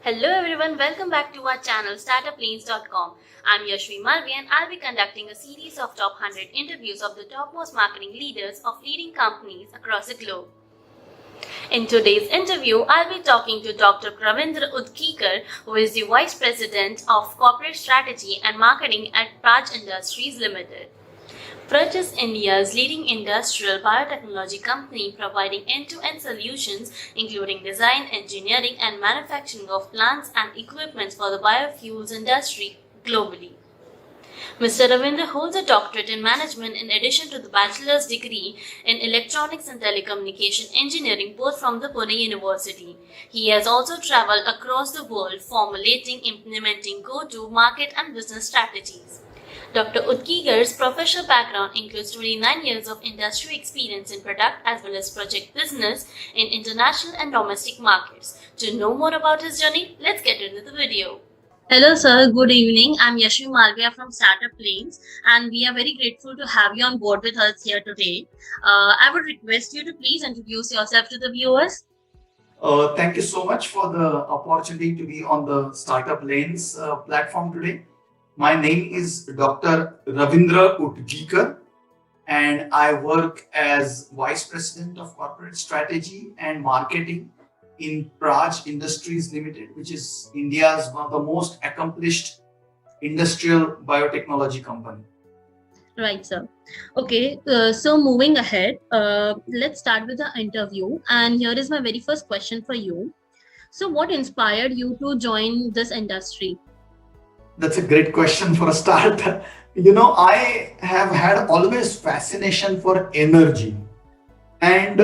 Hello everyone, welcome back to our channel startuplanes.com. I'm Yashvi Malvi and I'll be conducting a series of top 100 interviews of the topmost marketing leaders of leading companies across the globe. In today's interview, I'll be talking to Dr. Ravindra Udkikar, who is the Vice President of Corporate Strategy and Marketing at Praj Industries Limited. Praj is India's leading industrial biotechnology company providing end-to-end solutions including design, engineering and manufacturing of plants and equipment for the biofuels industry globally. Mr. Ravindra holds a doctorate in management in addition to the bachelor's degree in electronics and telecommunication engineering both from the Pune University. He has also traveled across the world formulating, implementing go-to-market and business strategies. Dr. Udkikar's professional background includes 29 years of industry experience in product as well as project business in international and domestic markets. To know more about his journey, let's get into the video. Hello sir, good evening. I'm Yashvi Malviya from Startup Lanes and we are very grateful to have you on board with us here today. I would request you to please introduce yourself to the viewers. Thank you so much for the opportunity to be on the Startup Lanes platform today. My name is Dr. Ravindra Udkikar and I work as Vice President of Corporate Strategy and Marketing in Praj Industries Limited, which is India's one of the most accomplished industrial biotechnology company. Right, sir. Okay, so moving ahead, let's start with the interview. And here is my very first question for you. So what inspired you to join this industry? That's a great question for a start. I have had always fascination for energy. And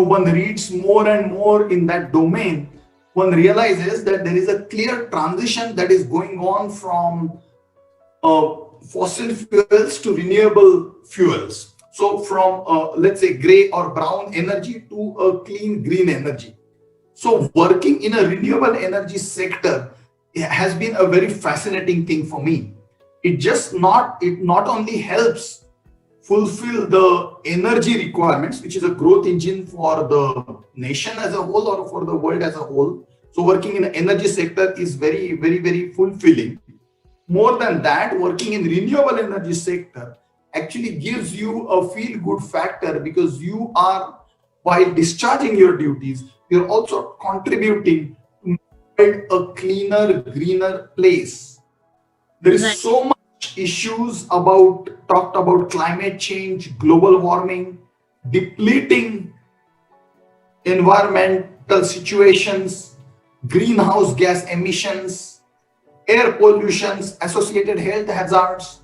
one reads more and more in that domain, one realizes that there is a clear transition that is going on from fossil fuels to renewable fuels. So from, let's say, gray or brown energy to a clean green energy. So working in a renewable energy sector has been a very fascinating thing for me. It not only helps fulfill the energy requirements, which is a growth engine for the nation as a whole or for the world as a whole. So working in the energy sector is very, very, very fulfilling. More than that, working in renewable energy sector actually gives you a feel-good factor because you are, while discharging your duties, you're also contributing to build a cleaner, greener place. There is so much issues talked about climate change, global warming, depleting environmental situations, greenhouse gas emissions, air pollutions, associated health hazards.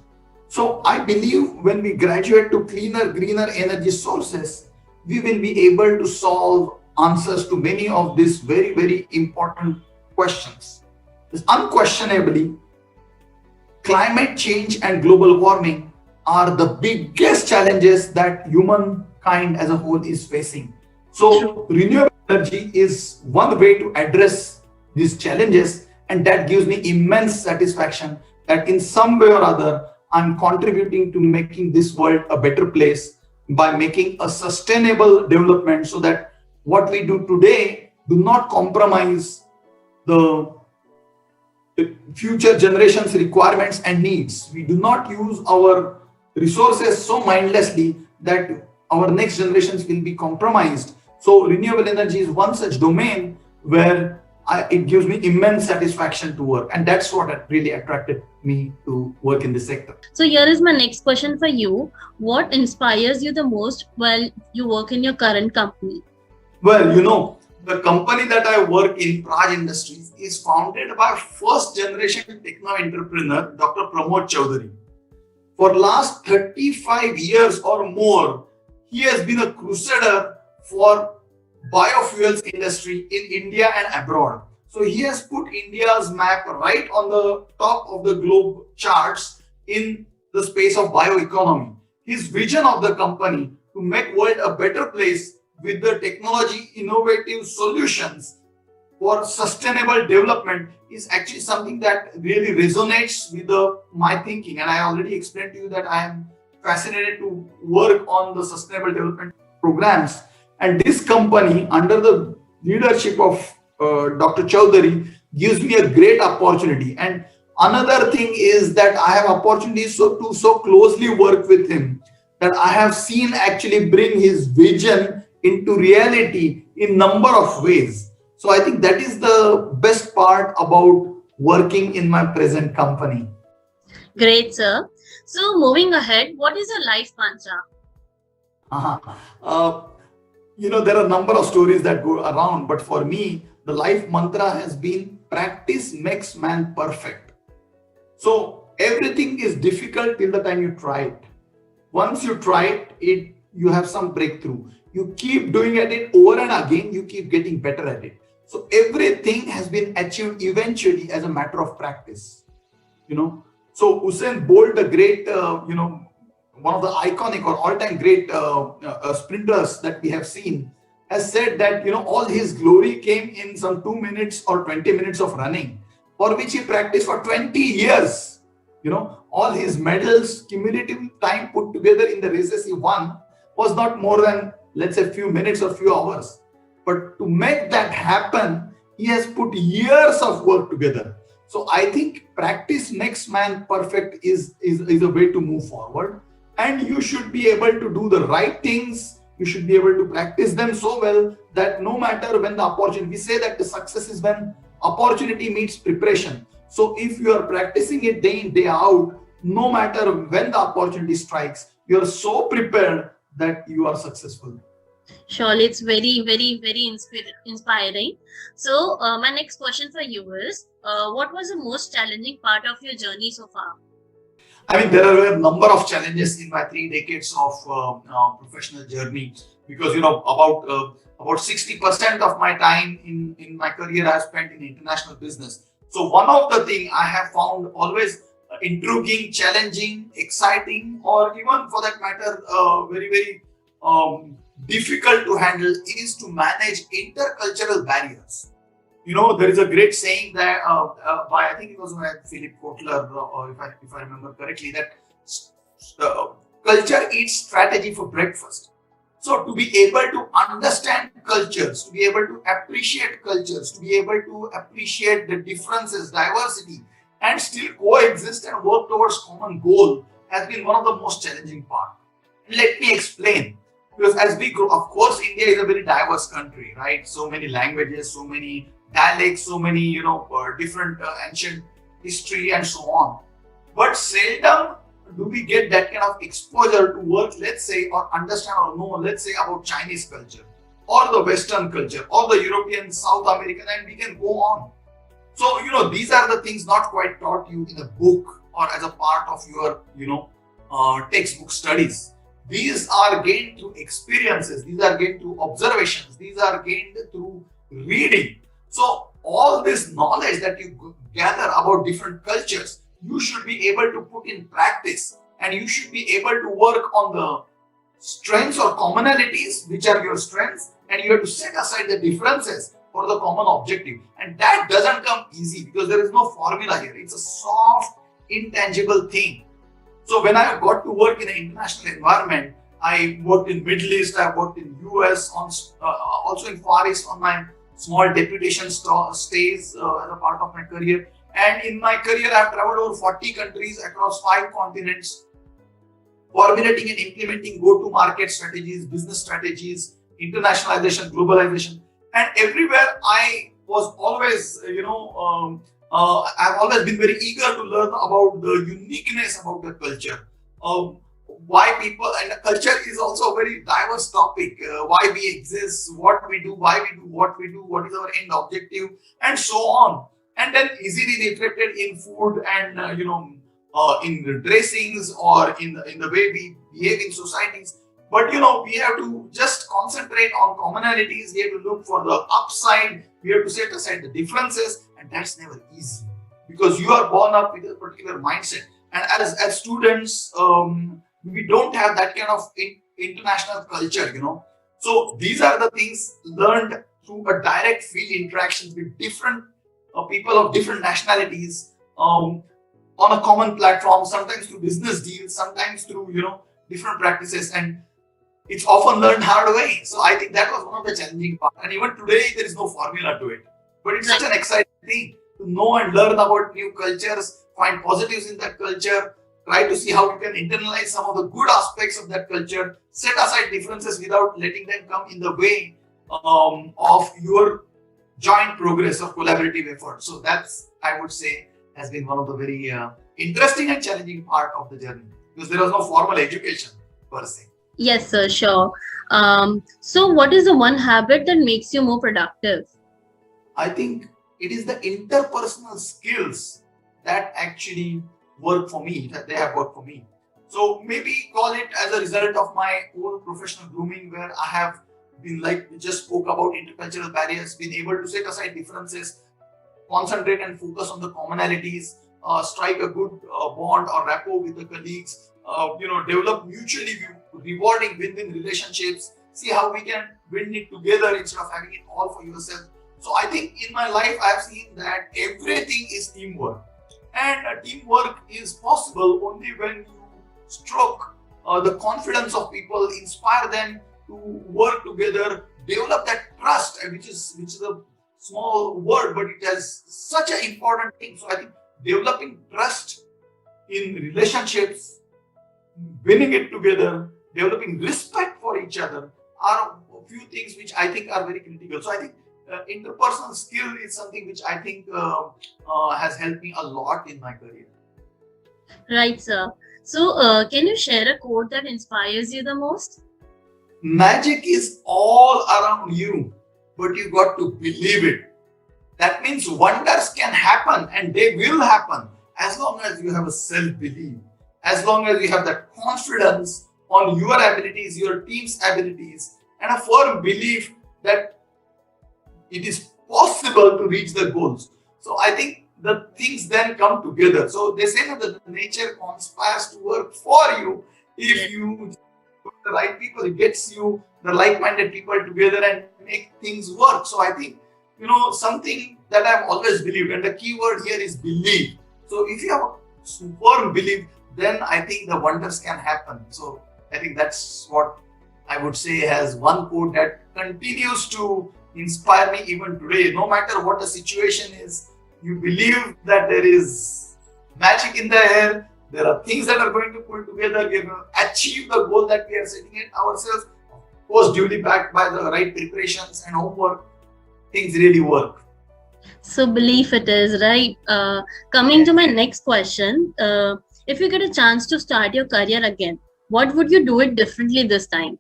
So I believe when we graduate to cleaner, greener energy sources, we will be able to solve answers to many of these very, very important questions. Unquestionably, climate change and global warming are the biggest challenges that humankind as a whole is facing. So renewable energy is one way to address these challenges, and that gives me immense satisfaction that in some way or other, I'm contributing to making this world a better place by making a sustainable development so that what we do today do not compromise the future generations' requirements and needs. We do not use our resources so mindlessly that our next generations will be compromised. So renewable energy is one such domain where it gives me immense satisfaction to work, and that's what really attracted me to work in this sector. So here is my next question for you. What inspires you the most while you work in your current company? Well, the company that I work in, Praj Industries, is founded by first generation techno entrepreneur, Dr. Pramod Chaudhary. For last 35 years or more, he has been a crusader for biofuels industry in India and abroad. So he has put India's map right on the top of the globe charts in the space of bioeconomy. His vision of the company to make world a better place with the technology innovative solutions for sustainable development is actually something that really resonates with my thinking. And I already explained to you that I am fascinated to work on the sustainable development programs. And this company, under the leadership of Dr. Chowdhury gives me a great opportunity. And another thing is that I have opportunities to so closely work with him that I have seen actually bring his vision into reality in number of ways. So I think that is the best part about working in my present company. Great, sir. So, moving ahead, what is your life mantra? Uh-huh. Uh, there are a number of stories that go around, but for me, the life mantra has been practice makes man perfect. So everything is difficult till the time you try it. Once you try it, you have some breakthrough. You keep doing it over and again, you keep getting better at it. So everything has been achieved eventually as a matter of practice. So Usain Bolt, the great, one of the iconic or all-time great sprinters that we have seen, has said that all his glory came in some 2 minutes or 20 minutes of running, for which he practiced for 20 years. All his medals, cumulative time put together in the races he won was not more than, let's say, few minutes or few hours. But to make that happen, he has put years of work together. So I think practice makes man perfect is a way to move forward. And you should be able to do the right things. You should be able to practice them so well that no matter when the opportunity, we say that the success is when opportunity meets preparation. So if you are practicing it day in, day out, no matter when the opportunity strikes, you are so prepared that you are successful. Surely, it's very, very, very inspiring. So, my next question for you is, what was the most challenging part of your journey so far? I mean, there are a number of challenges in my 3 decades of professional journey because about 60% of my time in my career I have spent in international business. So one of the things I have found always intriguing, challenging, exciting, or even for that matter, very very difficult to handle is to manage intercultural barriers. There is a great saying that by I think it was by Philip Kotler, or if I remember correctly, that culture eats strategy for breakfast. So to be able to understand cultures, to be able to appreciate cultures, to be able to appreciate the differences, diversity, and still coexist and work towards common goal has been one of the most challenging part. Let me explain. Because as we grow, of course, India is a very diverse country, right? So many languages, so many dialects, so many, different ancient history and so on. But seldom do we get that kind of exposure to work, let's say, or understand or know, let's say, about Chinese culture or the Western culture or the European, South American, and we can go on. So, these are the things not quite taught you in a book or as a part of your, textbook studies. These are gained through experiences. These are gained through observations. These are gained through reading. So all this knowledge that you gather about different cultures, you should be able to put in practice, and you should be able to work on the strengths or commonalities, which are your strengths, and you have to set aside the differences for the common objective. And that doesn't come easy because there is no formula here. It's a soft, intangible thing. So when I got to work in an international environment, I worked in Middle East, I worked in US, also in Far East on my small deputation stays as a part of my career. And in my career, I have traveled over 40 countries across 5 continents, formulating and implementing go-to-market strategies, business strategies, internationalization, globalization. And everywhere I was always, I've always been very eager to learn about the uniqueness about the culture. Why people, and culture is also a very diverse topic. Why we exist, what we do, why we do, what is our end objective, and so on. And then easily reflected in food and in the dressings or in the way we behave in societies. But we have to just concentrate on commonalities. We have to look for the upside. We have to set aside the differences, and that's never easy because you are born up with a particular mindset. And as students, we don't have that kind of international culture, So these are the things learned through a direct field interaction with different people of different nationalities on a common platform, sometimes through business deals, sometimes through, different practices. And it's often learned hard way. So I think that was one of the challenging parts. And even today, there is no formula to it. But it's Right. such an exciting thing to know and learn about new cultures, find positives in that culture, try to see how you can internalize some of the good aspects of that culture, set aside differences without letting them come in the way of your joint progress or collaborative effort. So that's, I would say, has been one of the very interesting and challenging part of the journey because there was no formal education per se. Yes, sir, sure. So what is the one habit that makes you more productive? I think it is the interpersonal skills that actually work for me, that they have worked for me. So maybe call it as a result of my own professional grooming, where I have been, like we just spoke about intercultural barriers, been able to set aside differences, concentrate and focus on the commonalities, strike a good bond or rapport with the colleagues, develop mutually rewarding win-win relationships, see how we can win it together instead of having it all for yourself. So I think in my life, I've seen that everything is teamwork. And teamwork is possible only when you stroke the confidence of people, inspire them to work together, develop that trust, which is a small word, but it has such an important thing. So I think developing trust in relationships, winning it together, developing respect for each other are a few things which I think are very critical. So I think interpersonal skill is something which I think has helped me a lot in my career. Right, sir. So, can you share a quote that inspires you the most? Magic is all around you, but you got to believe it. That means wonders can happen and they will happen as long as you have a self belief, as long as you have that confidence on your abilities, your team's abilities, and a firm belief that it is possible to reach the goals. So I think the things then come together. So they say that the nature conspires to work for you if Yes. you put the right people, it gets you the like-minded people together and make things work. So I think something that I've always believed, and the key word here is belief. So if you have a firm belief, then I think the wonders can happen. So I think that's what I would say has one quote that continues to inspire me even today. No matter what the situation is, you believe that there is magic in the air, there are things that are going to pull together, we're going to achieve the goal that we are setting it ourselves, of course, duly backed by the right preparations and homework, things really work. So, belief it is, right? Coming to my next question, if you get a chance to start your career again, what would you do it differently this time?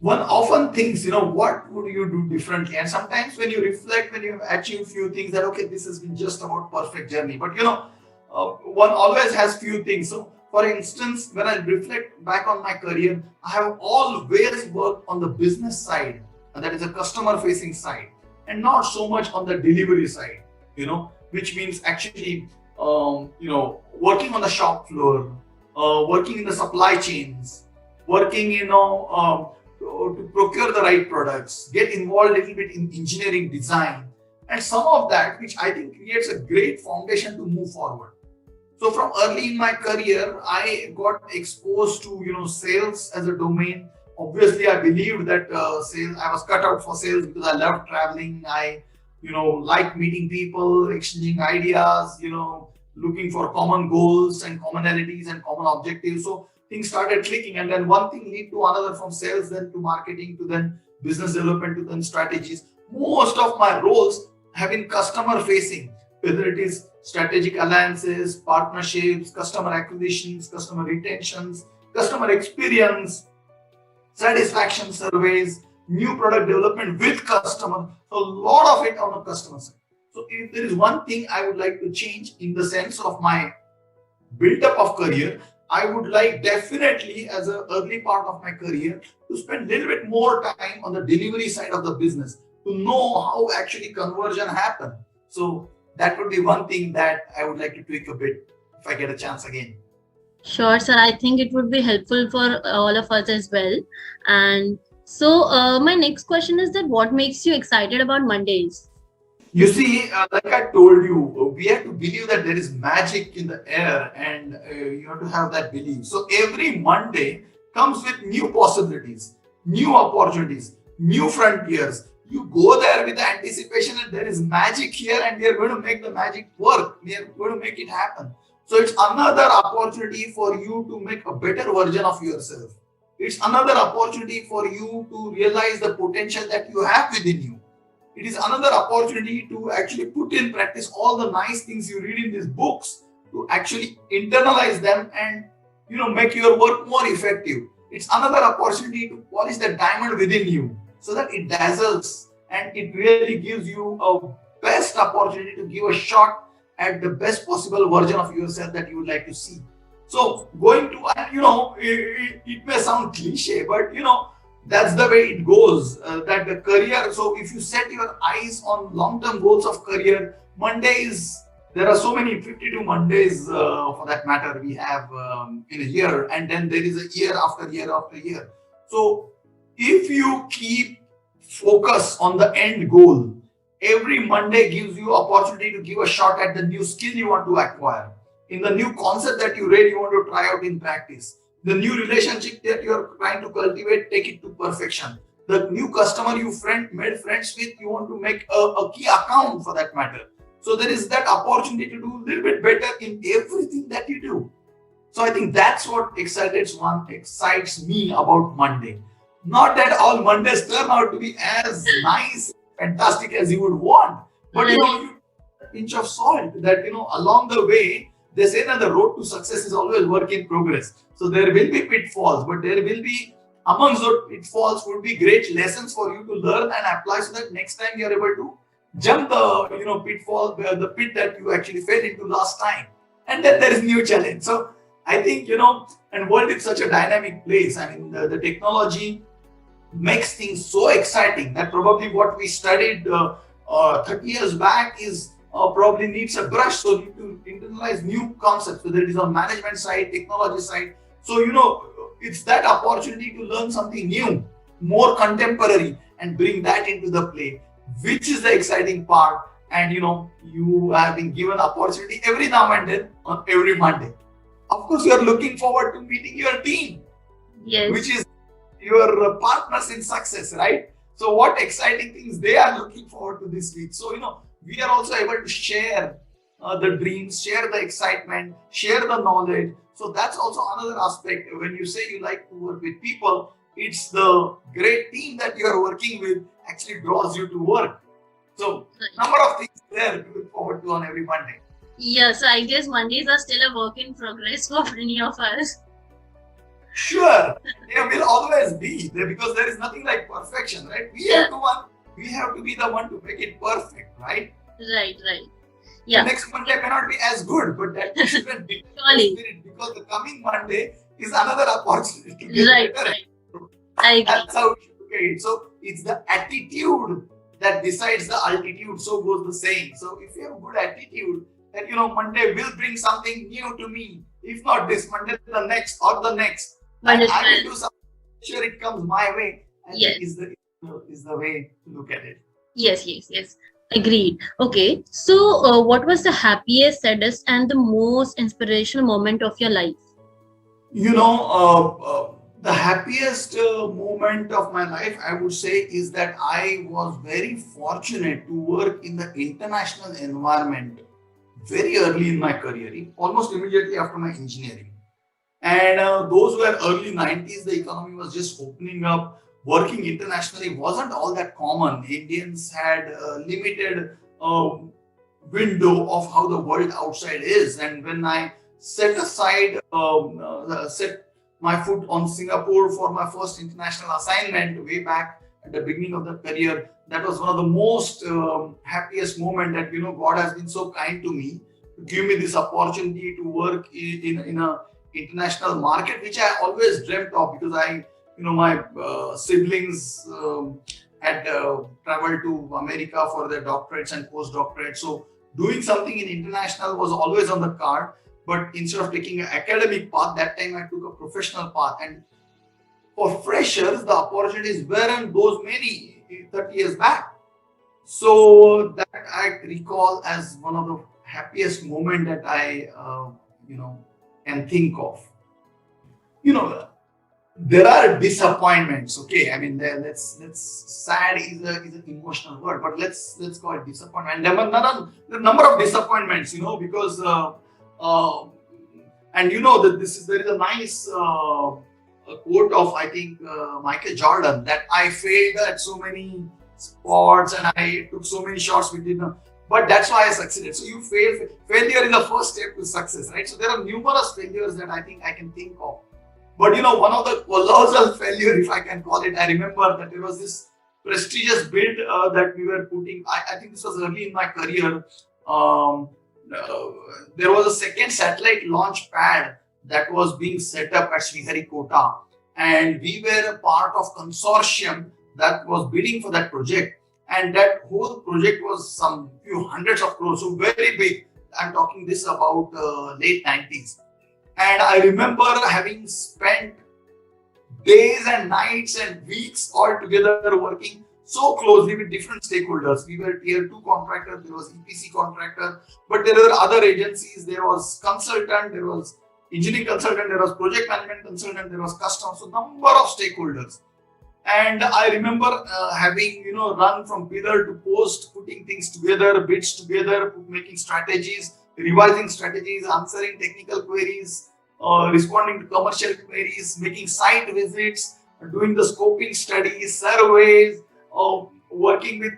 One often thinks, what would you do differently? And sometimes when you reflect, when you have achieved few things, that okay, this has been just about perfect journey. But one always has few things. So, for instance, when I reflect back on my career, I have always worked on the business side, and that is a customer-facing side, and not so much on the delivery side. Which means actually, working on the shop floor, working in the supply chains, working, to procure the right products, get involved a little bit in engineering design, and some of that, which I think creates a great foundation to move forward. So from early in my career, I got exposed to sales as a domain. Obviously, I believed that sales. I was cut out for sales because I loved traveling. I liked meeting people, exchanging ideas. Looking for common goals and commonalities and common objectives. So things started clicking, and then one thing lead to another, from sales then to marketing to then business development to then strategies. Most of my roles have been customer facing, whether it is strategic alliances, partnerships, customer acquisitions, customer retentions, customer experience, satisfaction surveys, new product development with customer. So a lot of it on the customer side. So if there is one thing I would like to change in the sense of my build up of career, I would like definitely as an early part of my career to spend a little bit more time on the delivery side of the business to know how actually conversion happen. So that would be one thing that I would like to tweak a bit if I get a chance again. Sure, sir. I think it would be helpful for all of us as well. And so, my next question is that what makes you excited about Mondays? You see, like I told you, we have to believe that there is magic in the air, and you have to have that belief. So every Monday comes with new possibilities, new opportunities, new frontiers. you go there with the anticipation that there is magic here and we are going to make the magic work. We are going to make it happen. So it's another opportunity for you to make a better version of yourself. It's another opportunity for you to realize the potential that you have within you. It is another opportunity to actually put in practice all the nice things you read in these books, to actually internalize them and make your work more effective. It's another opportunity to polish the diamond within you so that it dazzles and it really gives you a best opportunity to give a shot at the best possible version of yourself that you would like to see. So going to, and it may sound cliche, but that's the way it goes. That the career. So if you set your eyes on long-term goals of career, Mondays, there are so many 52 Mondays for that matter we have in a year, and then there is a year after year after year. So if you keep focus on the end goal, every Monday gives you opportunity to give a shot at the new skill you want to acquire, in the new concept that you read you want to try out in practice, the new relationship that you're trying to cultivate, take it to perfection, the new customer you made friends with, you want to make a key account for that matter. So there is that opportunity to do a little bit better in everything that you do. So I think that's what excites me about Monday. Not that all Mondays turn out to be as nice, fantastic as you would want, but you a pinch of salt that along the way. They say that the road to success is always work in progress. So there will be pitfalls, but there will be, amongst those pitfalls would be great lessons for you to learn and apply so that next time you are able to jump the pitfall, the pit that you actually fell into last time. And then there is new challenge. So I think, and world is such a dynamic place. I mean, the technology makes things so exciting that probably what we studied 30 years back is probably needs a brush, so need to internalize new concepts, whether it is on management side, technology side. So it's that opportunity to learn something new, more contemporary, and bring that into the play, which is the exciting part. And you have been given opportunity every now and then on every Monday. Of course, you are looking forward to meeting your team, Yes. which is your partners in success, right? So what exciting things they are looking forward to this week. So we are also able to share the dreams, share the excitement, share the knowledge. So that's also another aspect. When you say you like to work with people, it's the great team that you are working with actually draws you to work. So number of things there to look forward to on every Monday. Yeah, so I guess Mondays are still a work in progress for many of us. Sure, they will always be there because there is nothing like perfection, right? We have to be the one to make it perfect, right? Right. Yeah. The next Monday may not be as good, but that shouldn't be Surely. spirit, because the coming Monday is another opportunity to get better. Right. I agree. That's how we should look at it. So it's the attitude that decides the altitude. So goes the saying. So if you have a good attitude, that Monday will bring something new to me. If not this Monday, the next or the next. And I will do something. Sure, it comes my way. And Yes. is the way to look at it. Yes. Agreed. Okay. So, what was the happiest, saddest, and the most inspirational moment of your life? The happiest moment of my life, I would say, is that I was very fortunate to work in the international environment very early in my career, almost immediately after my engineering. And those were early 90s, the economy was just opening up. Working internationally wasn't all that common. Indians had a limited window of how the world outside is. And when I set my foot on Singapore for my first international assignment way back at the beginning of the career, that was one of the most happiest moment that God has been so kind to me to give me this opportunity to work in a international market, which I always dreamt of, because my siblings had traveled to America for their doctorates and postdoctorates. So doing something in international was always on the card. But instead of taking an academic path, that time I took a professional path. And for freshers, the opportunities weren't those many 30 years back. So that I recall as one of the happiest moment that I, can think of. there are disappointments. Okay, I mean, let's sad is an emotional word, but let's call it disappointment. The number of disappointments, because uh, and that there is a nice a quote of, I think, Michael Jordan, that I failed at so many sports and I took so many shots we did not, but that's why I succeeded. So you fail. Failure is the first step to success, right? So there are numerous failures that I think I can think of. But one of the colossal failure, if I can call it, I remember that there was this prestigious bid that we were putting. I think this was early in my career. Um, uh, there was a second satellite launch pad that was being set up at Sriharikota, and we were a part of consortium that was bidding for that project. And that whole project was some few hundreds of crores, so very big. I'm talking this about late 90s. And I remember having spent days and nights and weeks all together working so closely with different stakeholders. We were tier 2 contractor, there was EPC contractor, but there were other agencies, there was consultant, there was engineering consultant, there was project management consultant, there was customer, so number of stakeholders. And I remember having, run from pillar to post, putting things together, bids together, making strategies, revising strategies, answering technical queries, responding to commercial queries, making site visits, doing the scoping studies, surveys, working with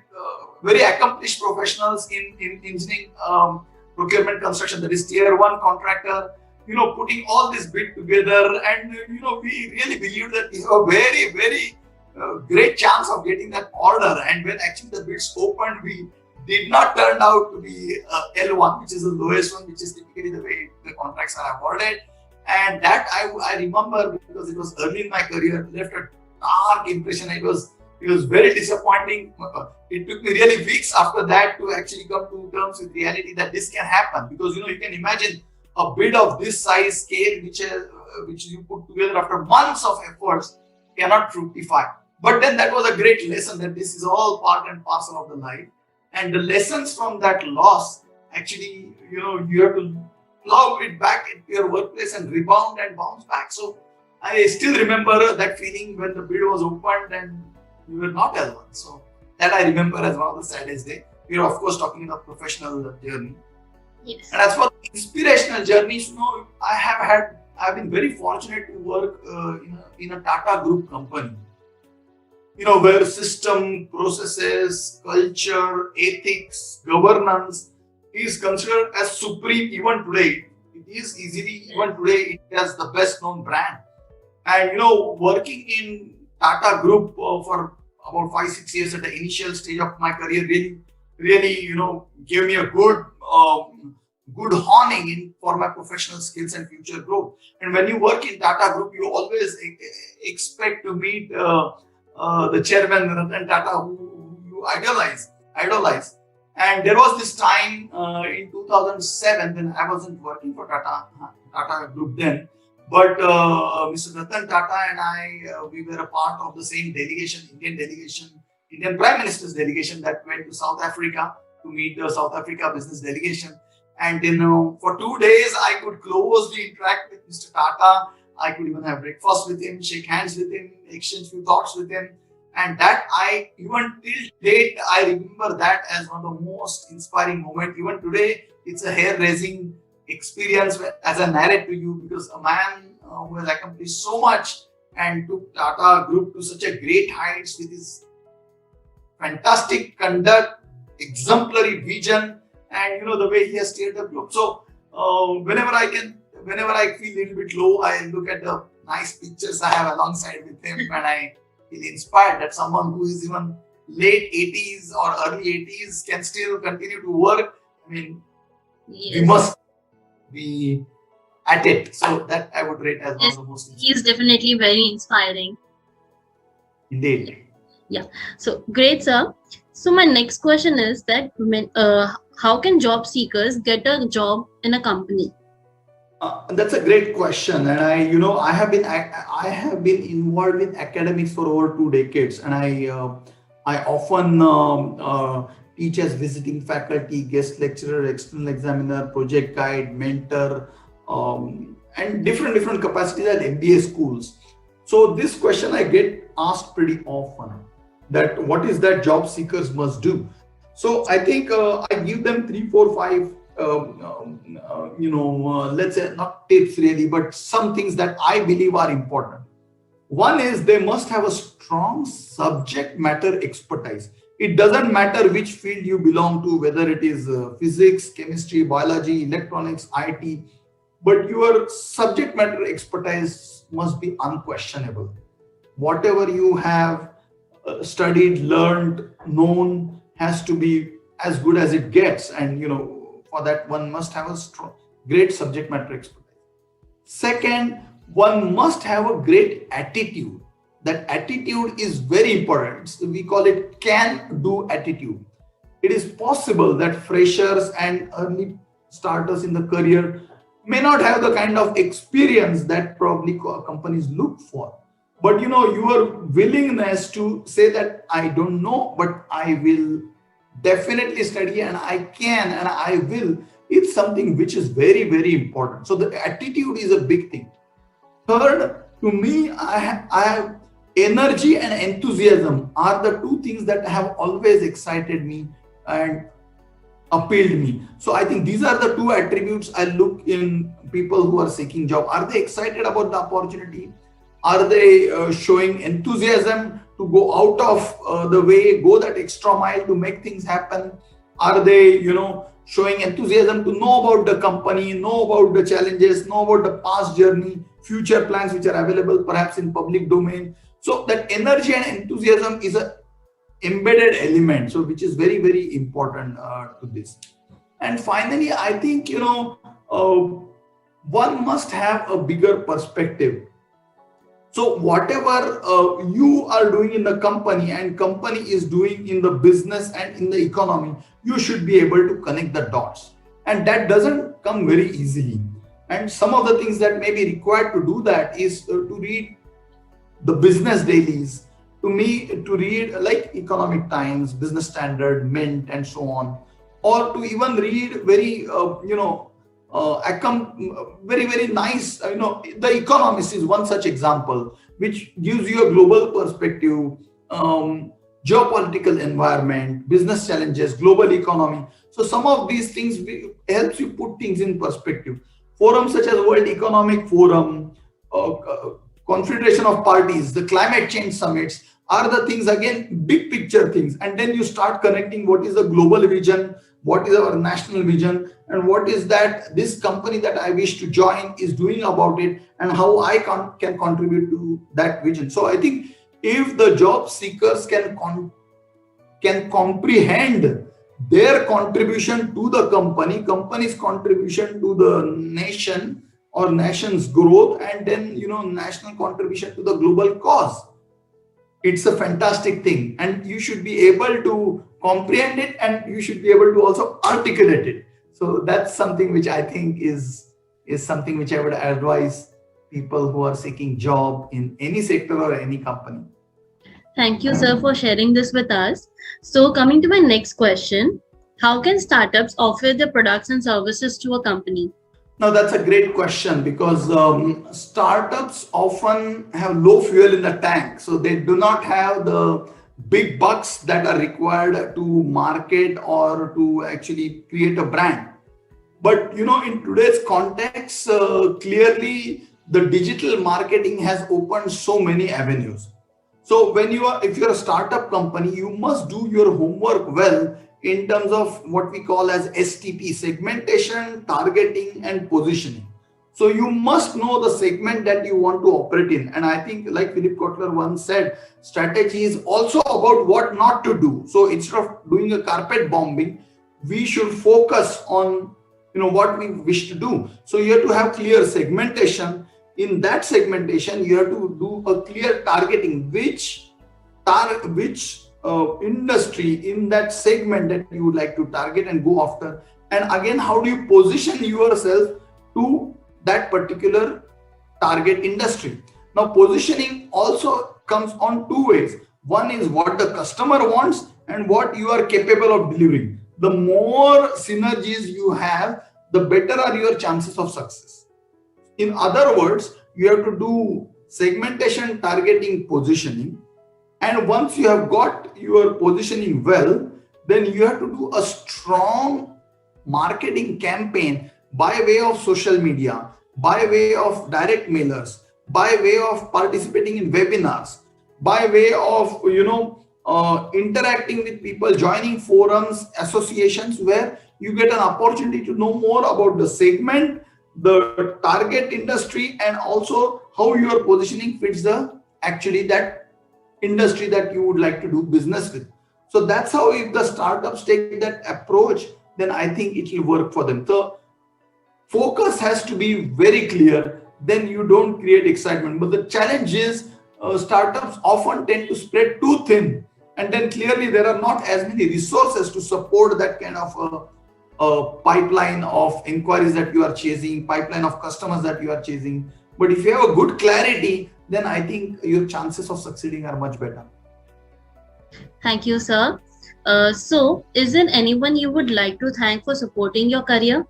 very accomplished professionals in engineering, procurement, construction, that is tier 1 contractor, putting all this bid together. And, we really believe that we have a very, very great chance of getting that order. And when actually the bids opened, we did not turn out to be L1, which is the lowest one, which is typically the way the contracts are awarded. And that I remember, because it was early in my career, left a dark impression. It was very disappointing. It took me really weeks after that to actually come to terms with reality that this can happen, because you can imagine a bid of this size scale, which you put together after months of efforts, cannot fructify. But then that was a great lesson, that this is all part and parcel of the life. And the lessons from that loss, actually, you have to plow it back into your workplace and rebound and bounce back. So I still remember that feeling when the bid was opened and we were not L1. So that I remember as one of the saddest days. We are of course talking about professional journey. Yes. And as for inspirational journeys, I've been very fortunate to work in a Tata Group company. Where system, processes, culture, ethics, governance is considered as supreme even today. It is easily, even today, it has the best known brand. And, working in Tata Group for about 5-6 years at the initial stage of my career really, gave me a good honing for my professional skills and future growth. And when you work in Tata Group, you always expect to meet the chairman Ratan Tata, who you idolize. And there was this time in 2007 when I wasn't working for Tata Group then, but Mr. Ratan Tata and I, we were a part of the same delegation, Indian Prime Minister's delegation that went to South Africa to meet the South Africa business delegation. And for 2 days, I could closely interact with Mr. Tata. I could even have breakfast with him, shake hands with him, exchange few thoughts with him. And that even till date, I remember that as one of the most inspiring moments. Even today, it's a hair-raising experience as I narrate to you, because a man who has accomplished so much and took Tata Group to such a great heights with his fantastic conduct, exemplary vision, and the way he has steered the group. So whenever I feel a little bit low, I look at the nice pictures I have alongside with him, and I feel inspired that someone who is even late 80s or early 80s can still continue to work. I mean, Yes. we must be at it. So that I would rate as one of the most He is definitely very inspiring. indeed. So great, sir. So my next question is that how can job seekers get a job in a company? That's a great question, and I have been involved in academics for over 2 decades, and I often teach as visiting faculty, guest lecturer, external examiner, project guide, mentor, and different capacities at MBA schools. So this question I get asked pretty often, that what is that job seekers must do. So I think I give them three, four, five, let's say not tips really, but some things that I believe are important. One is they must have a strong subject matter expertise. It doesn't matter which field you belong to, whether it is physics, chemistry, biology, electronics, IT, but your subject matter expertise must be unquestionable. Whatever you have studied, learned, known has to be as good as it gets. And for that, one must have a strong, great subject matter expertise. Second, one must have a great attitude. That attitude is very important. So we call it can do attitude. It is possible that freshers and early starters in the career may not have the kind of experience that probably companies look for. But your willingness to say that I don't know, but I will definitely study and I can and I will, it's something which is very, very important. So the attitude is a big thing. Third, to me, I have energy and enthusiasm are the two things that have always excited me and appealed me. So I think these are the two attributes I look in people who are seeking job. Are they excited about the opportunity? Are they showing enthusiasm to go out of the way, go that extra mile to make things happen? Are they, showing enthusiasm to know about the company, know about the challenges, know about the past journey, future plans which are available perhaps in public domain? So that energy and enthusiasm is a embedded element, so which is very, very important to this. And finally, I think one must have a bigger perspective. So whatever you are doing in the company and company is doing in the business and in the economy, you should be able to connect the dots, and that doesn't come very easily. And some of the things that may be required to do that is to read the business dailies, to read like Economic Times, Business Standard, Mint, and so on, or to even read very very, very nice, The Economist is one such example, which gives you a global perspective, geopolitical environment, business challenges, global economy. So some of these things helps you put things in perspective. Forums such as World Economic Forum, Confederation of Parties, the climate change summits are the things, again, big picture things. And then you start connecting what is the global vision, what is our national vision, and what is that this company that I wish to join is doing about it, and how I can contribute to that vision. So I think if the job seekers can comprehend their contribution to the company's contribution to the nation or nation's growth, and then national contribution to the global cause, it's a fantastic thing, and you should be able to comprehend it, and you should be able to also articulate it. So that's something which I think is something which I would advise people who are seeking job in any sector or any company. Thank you, sir, for sharing this with us. So, coming to my next question, how can startups offer their products and services to a company? Now, that's a great question, because startups often have low fuel in the tank. So they do not have the big bucks that are required to market or to actually create a brand. But, in today's context, clearly the digital marketing has opened so many avenues. So if you're a startup company, you must do your homework well in terms of what we call as STP, segmentation, targeting, and positioning. So you must know the segment that you want to operate in. And I think, like Philip Kotler once said, strategy is also about what not to do. So instead of doing a carpet bombing, we should focus on what we wish to do. So you have to have clear segmentation. In that segmentation, you have to do a clear targeting, which industry in that segment that you would like to target and go after. And again, how do you position yourself to that particular target industry? Now, positioning also comes on two ways. One is what the customer wants and what you are capable of delivering. The more synergies you have, the better are your chances of success. In other words, you have to do segmentation, targeting, positioning. And once you have got your positioning well, then you have to do a strong marketing campaign by way of social media, by way of direct mailers, by way of participating in webinars, by way of interacting with people, joining forums, associations where you get an opportunity to know more about the segment, the target industry, and also how your positioning fits the actually that industry that you would like to do business with. So that's how, if the startups take that approach, then I think it will work for them. The focus has to be very clear, then you don't create excitement. But the challenge is startups often tend to spread too thin, and then clearly there are not as many resources to support that kind of a pipeline of inquiries that you are chasing, pipeline of customers that you are chasing. But if you have a good clarity, then I think your chances of succeeding are much better. Thank you, sir. So, is there anyone you would like to thank for supporting your career?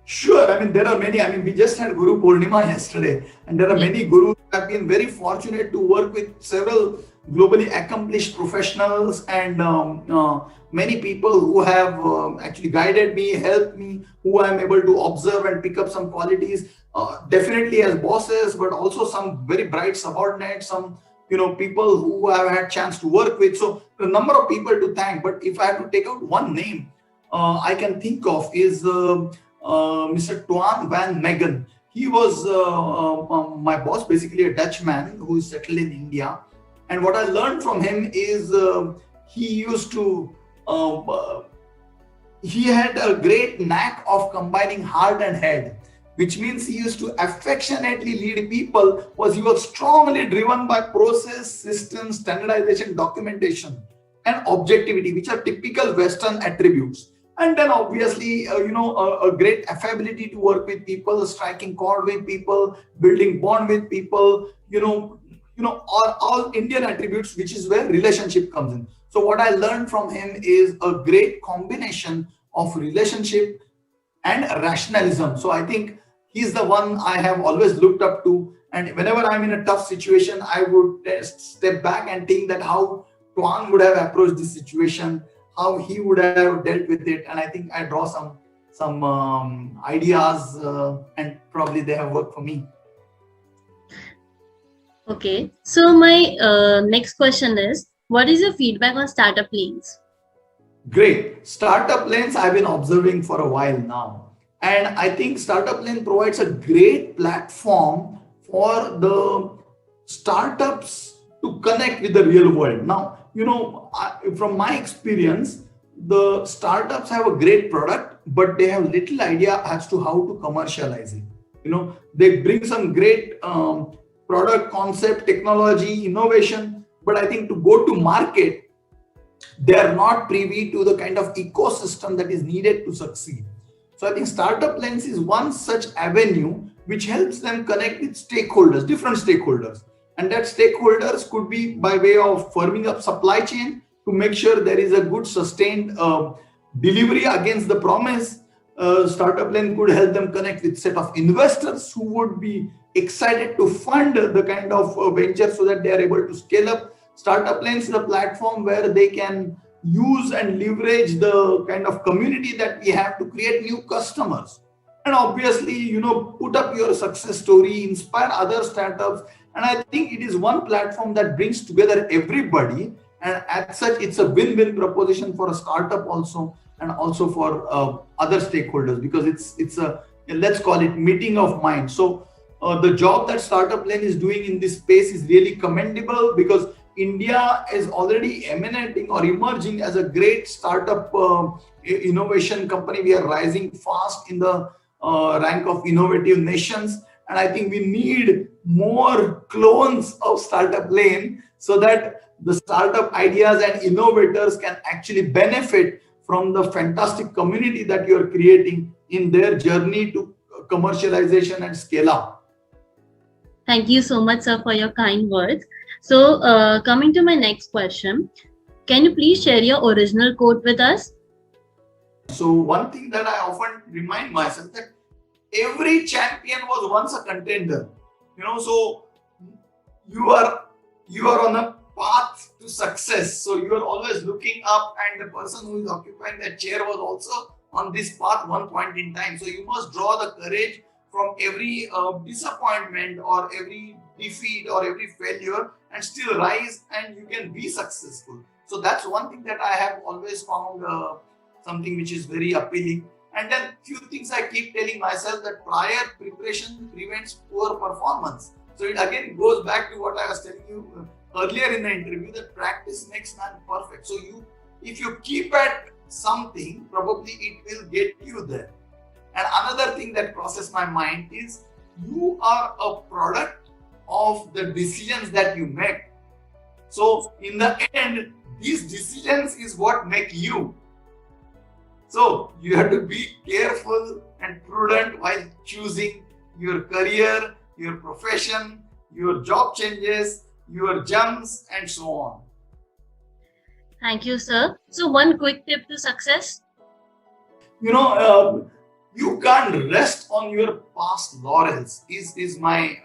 Sure. I mean, there are many. I mean, we just had Guru Purnima yesterday, and there are many gurus. I've been very fortunate to work with several globally accomplished professionals and many people who have actually guided me, helped me, who I'm able to observe and pick up some qualities, definitely as bosses, but also some very bright subordinates, some people who I've had chance to work with. So a number of people to thank. But if I have to take out one name I can think of is Mr. Toine van Megen. He was my boss, basically a Dutchman who is settled in India. And what I learned from him is he used to, he had a great knack of combining heart and head, which means he used to affectionately lead people. He was strongly driven by process, systems, standardization, documentation, and objectivity, which are typical Western attributes. And then obviously, a great affability to work with people, striking chord with people, building bond with people, all Indian attributes, which is where relationship comes in. So what I learned from him is a great combination of relationship and rationalism. So I think he's the one I have always looked up to. And whenever I'm in a tough situation, I would step back and think that how Toine would have approached this situation, how he would have dealt with it. And I think I draw some ideas and probably they have worked for me. Okay, so my next question is, what is your feedback on Startup Lanes? Great. Startup Lanes I've been observing for a while now. And I think Startup Lane provides a great platform for the startups to connect with the real world. Now, from my experience, the startups have a great product, but they have little idea as to how to commercialize it. They bring some great product concept, technology, innovation, but I think to go to market, they are not privy to the kind of ecosystem that is needed to succeed. So I think Startup Lens is one such avenue which helps them connect with stakeholders, different stakeholders. And that stakeholders could be by way of firming up supply chain to make sure there is a good sustained delivery against the promise. Startup Lane could help them connect with set of investors who would be excited to fund the kind of venture so that they are able to scale up. Startup Lane is a platform where they can use and leverage the kind of community that we have to create new customers. And obviously, put up your success story, inspire other startups. And I think it is one platform that brings together everybody. And as such, it's a win-win proposition for a startup also, and also for other stakeholders, because it's a, let's call it, meeting of minds. So the job that Startup Lane is doing in this space is really commendable, because India is already emanating or emerging as a great startup innovation company. We are rising fast in the rank of innovative nations. And I think we need more clones of Startup Lane so that the startup ideas and innovators can actually benefit from the fantastic community that you are creating in their journey to commercialization and scale up. Thank you so much, sir, for your kind words. So, coming to my next question, can you please share your original quote with us? So, one thing that I often remind myself that every champion was once a contender. So you are on a path to success. So you are always looking up, and the person who is occupying that chair was also on this path one point in time. So you must draw the courage from every disappointment or every defeat or every failure and still rise, and you can be successful. So that's one thing that I have always found something which is very appealing. And then few things I keep telling myself, that prior preparation prevents poor performance. So it again goes back to what I was telling you earlier in the interview, that practice makes man perfect. So if you keep at something, probably it will get you there. And another thing that crosses my mind is, you are a product of the decisions that you make. So in the end, these decisions is what make you. So you have to be careful and prudent while choosing your career, your profession, your job changes, your jumps, and so on. Thank you, sir. So, one quick tip to success. You know, you can't rest on your past laurels is my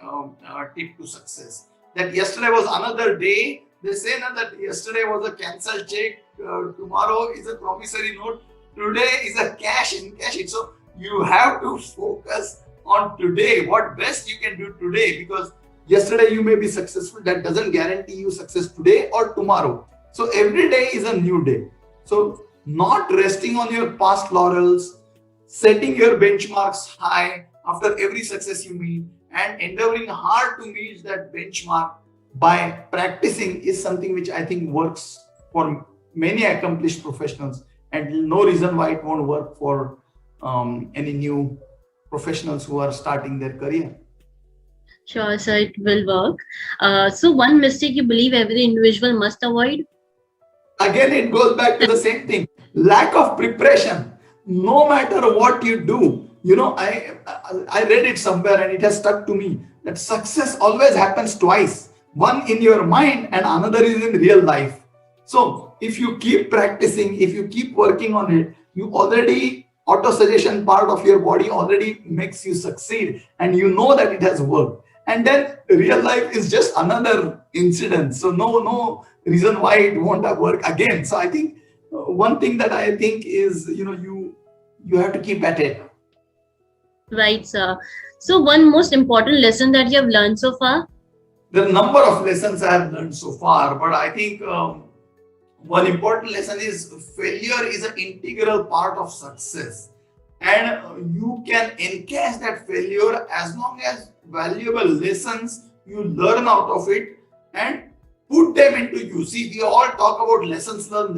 tip to success. That yesterday was another day. They say now that yesterday was a cancelled check, tomorrow is a promissory note, today is a cash in cash it. So you have to focus on today, what best you can do today, because yesterday you may be successful, that doesn't guarantee you success today or tomorrow. So every day is a new day. So not resting on your past laurels, setting your benchmarks high after every success you meet, and endeavoring hard to meet that benchmark by practicing is something which I think works for many accomplished professionals, and no reason why it won't work for any new professionals who are starting their career. Sure, sir, it will work. So, one mistake you believe every individual must avoid? Again, it goes back to the same thing, lack of preparation. No matter what you do, you know, I read it somewhere and it has stuck to me, that success always happens twice, one in your mind and another is in real life. So if you keep practicing, if you keep working on it, you already, auto suggestion part of your body already makes you succeed, and you know that it has worked. And then real life is just another incident. So no reason why it won't have worked again. So I think one thing that I think is, you know, you have to keep at it. Right, sir. So, one most important lesson that you have learned so far? There are a number of lessons I have learned so far, but I think one important lesson is, failure is an integral part of success, and you can encash that failure as long as valuable lessons you learn out of it and put them into use. See, we all talk about lessons learned,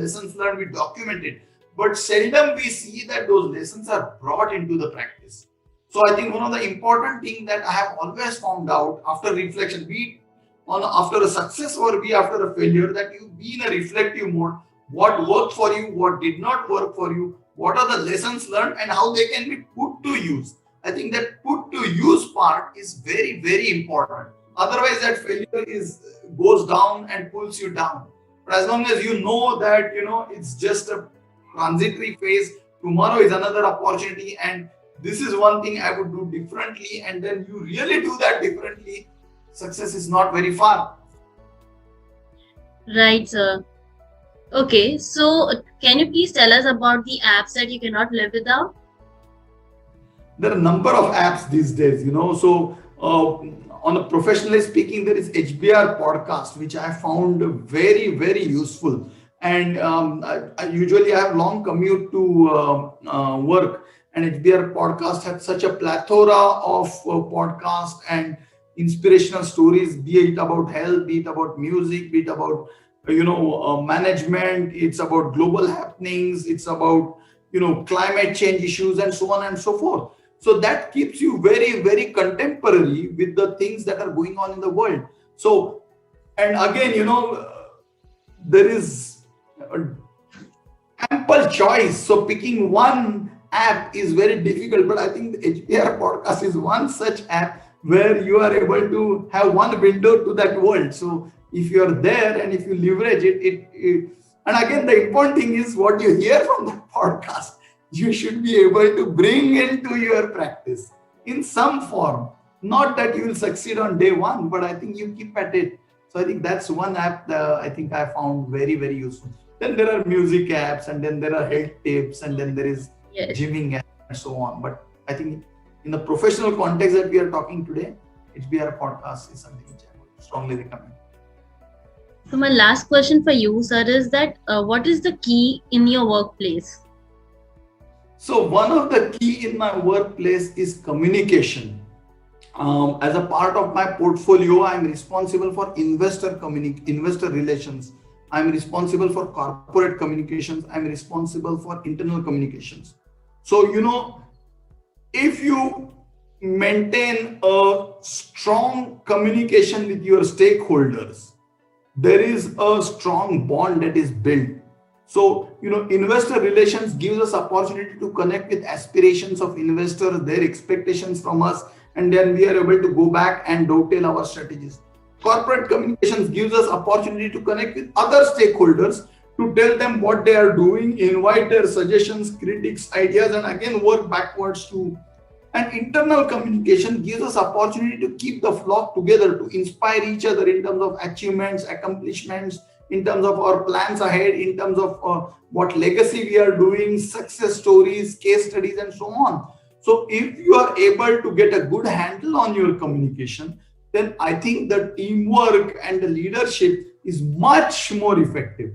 we document it, but seldom we see that those lessons are brought into the practice. So I think one of the important things that I have always found out after reflection, be it after a success or be after a failure, that you be in a reflective mode. What worked for you, what did not work for you, what are the lessons learned, and how they can be put to use. I think that put to use part is very, very important. Otherwise, that failure goes down and pulls you down. But as long as you know that, you know, it's just a transitory phase, tomorrow is another opportunity, and this is one thing I would do differently, and then you really do that differently, success is not very far. Right, sir. Okay, so can you please tell us about the apps that you cannot live without? There are a number of apps these days, you know. So on a professionally speaking, there is HBR podcast, which I found very, very useful. And I usually have long commute to work, and HBR podcast has such a plethora of podcasts and inspirational stories, be it about health, be it about music, be it about management, it's about global happenings, it's about climate change issues, and so on and so forth. So that keeps you very, very contemporary with the things that are going on in the world. So, and again, there is ample choice. So picking one app is very difficult, but I think the HBR podcast is one such app where you are able to have one window to that world. So if you are there and if you leverage it, and again, the important thing is what you hear from the podcast, you should be able to bring into your practice in some form. Not that you will succeed on day one, but I think you keep at it. So I think that's one app that I think I found very, very useful. Then there are music apps, and then there are health tips, and then there is Yes. gymming app and so on. But I think in the professional context that we are talking today, HBR podcast is something which I would strongly recommend. So my last question for you, sir, is that what is the key in your workplace? So one of the key in my workplace is communication. As a part of my portfolio, I'm responsible for investor relations. I'm responsible for corporate communications. I'm responsible for internal communications. So, if you maintain a strong communication with your stakeholders, there is a strong bond that is built. So, investor relations gives us opportunity to connect with aspirations of investors, their expectations from us, and then we are able to go back and dovetail our strategies. Corporate communications gives us opportunity to connect with other stakeholders, to tell them what they are doing, invite their suggestions, critics, ideas, and again work backwards to. And internal communication gives us opportunity to keep the flock together, to inspire each other in terms of achievements, accomplishments, in terms of our plans ahead, in terms of what legacy we are doing, success stories, case studies, and so on. So if you are able to get a good handle on your communication, then I think the teamwork and the leadership is much more effective.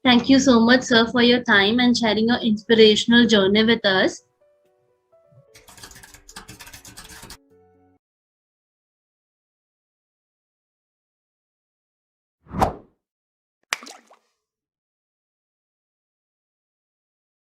Thank you so much, sir, for your time and sharing your inspirational journey with us.